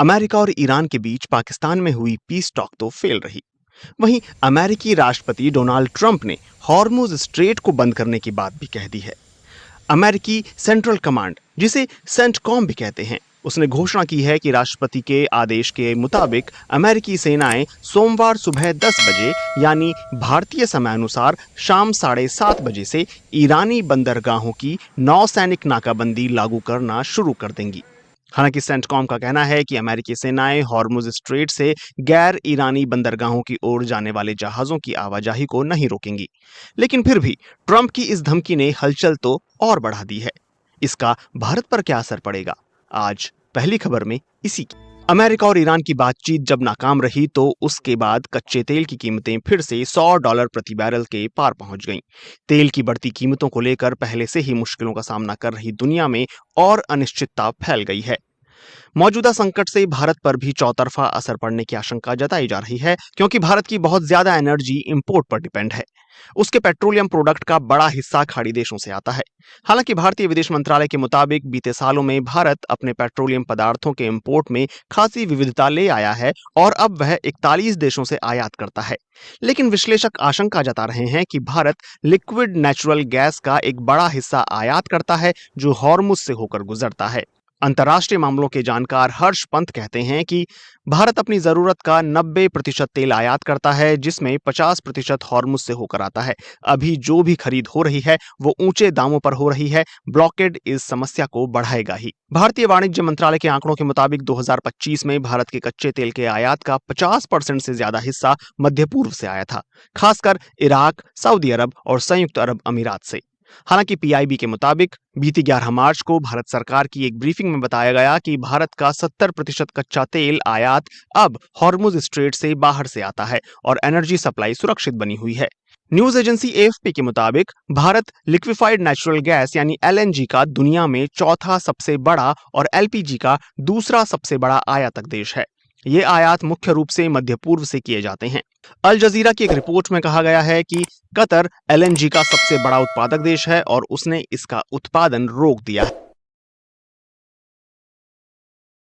America और Iran के बीच पाकिस्तान में हुई पीस टॉक तो फेल रही। वहीं अमेरिकी राष्ट्रपति डोनाल्ड ट्रंप ने हॉर्मुज स्ट्रेट को बंद करने की बात भी कह दी है। अमेरिकी सेंट्रल कमांड, जिसे सेंटकॉम भी कहते हैं, उसने घोषणा की है कि राष्ट्रपति के आदेश के मुताबिक अमेरिकी सेनाएं सोमवार सुबह 10 बजे यानी भारतीय समय अनुसार शाम 7:30 बजे से ईरानी बंदरगाहों की नौसैनिक नाकाबंदी लागू करना शुरू कर देंगी। हालांकि सेंटकॉम का कहना है कि अमेरिकी सेनाएं हॉर्मुज स्ट्रेट से गैर ईरानी बंदरगाहों की ओर जाने वाले जहाजों की आवाजाही को नहीं रोकेंगी। लेकिन फिर भी ट्रंप की इस धमकी ने हलचल तो और बढ़ा दी है। इसका भारत पर क्या असर पड़ेगा, आज पहली खबर में इसी की। अमेरिका और ईरान की बातचीत जब नाकाम रही तो उसके बाद कच्चे तेल की कीमतें फिर से $100 प्रति बैरल के पार पहुंच गईं। तेल की बढ़ती कीमतों को लेकर पहले से ही मुश्किलों का सामना कर रही दुनिया में और अनिश्चितता फैल गई है। मौजूदा संकट से भारत पर भी चौतरफा असर पड़ने की आशंका जताई जा रही है, क्योंकि भारत की बहुत ज्यादा एनर्जी इंपोर्ट पर डिपेंड है। उसके पेट्रोलियम प्रोडक्ट का बड़ा हिस्सा खाड़ी देशों से आता है। हालांकि भारतीय विदेश मंत्रालय के मुताबिक बीते सालों में भारत अपने पेट्रोलियम पदार्थों के इंपोर्ट में खासी विविधता ले आया है और अब वह 41 देशों से आयात करता है। लेकिन विश्लेषक आशंका जता रहे हैं कि भारत लिक्विड नेचुरल गैस का एक बड़ा हिस्सा आयात करता है, जो हॉर्मुज से होकर गुजरता है। अंतर्राष्ट्रीय मामलों के जानकार हर्ष पंत कहते हैं कि भारत अपनी जरूरत का 90% तेल आयात करता है, जिसमें 50% हॉर्मुज से होकर आता है। अभी जो भी खरीद हो रही है वो ऊंचे दामों पर हो रही है। ब्लॉकेड इस समस्या को बढ़ाएगा ही। भारतीय वाणिज्य मंत्रालय के आंकड़ों के मुताबिक 2025 में भारत के कच्चे तेल के आयात का 50% से ज्यादा हिस्सा मध्य पूर्व से आया था, खासकर इराक, सऊदी अरब और संयुक्त अरब अमीरात से। हालांकि पीआईबी के मुताबिक बीती 11 मार्च को भारत सरकार की एक ब्रीफिंग में बताया गया कि भारत का 70% कच्चा तेल आयात अब हॉर्मुज स्ट्रेट से बाहर से आता है और एनर्जी सप्लाई सुरक्षित बनी हुई है। न्यूज एजेंसी एएफपी के मुताबिक भारत लिक्विफाइड नेचुरल गैस यानी एलएनजी का दुनिया में चौथा सबसे बड़ा और एलपीजी का दूसरा सबसे बड़ा आयातक देश है। ये आयात मुख्य रूप से मध्य पूर्व से किए जाते हैं। अल जजीरा की एक रिपोर्ट में कहा गया है कि कतर एलएनजी का सबसे बड़ा उत्पादक देश है और उसने इसका उत्पादन रोक दिया है।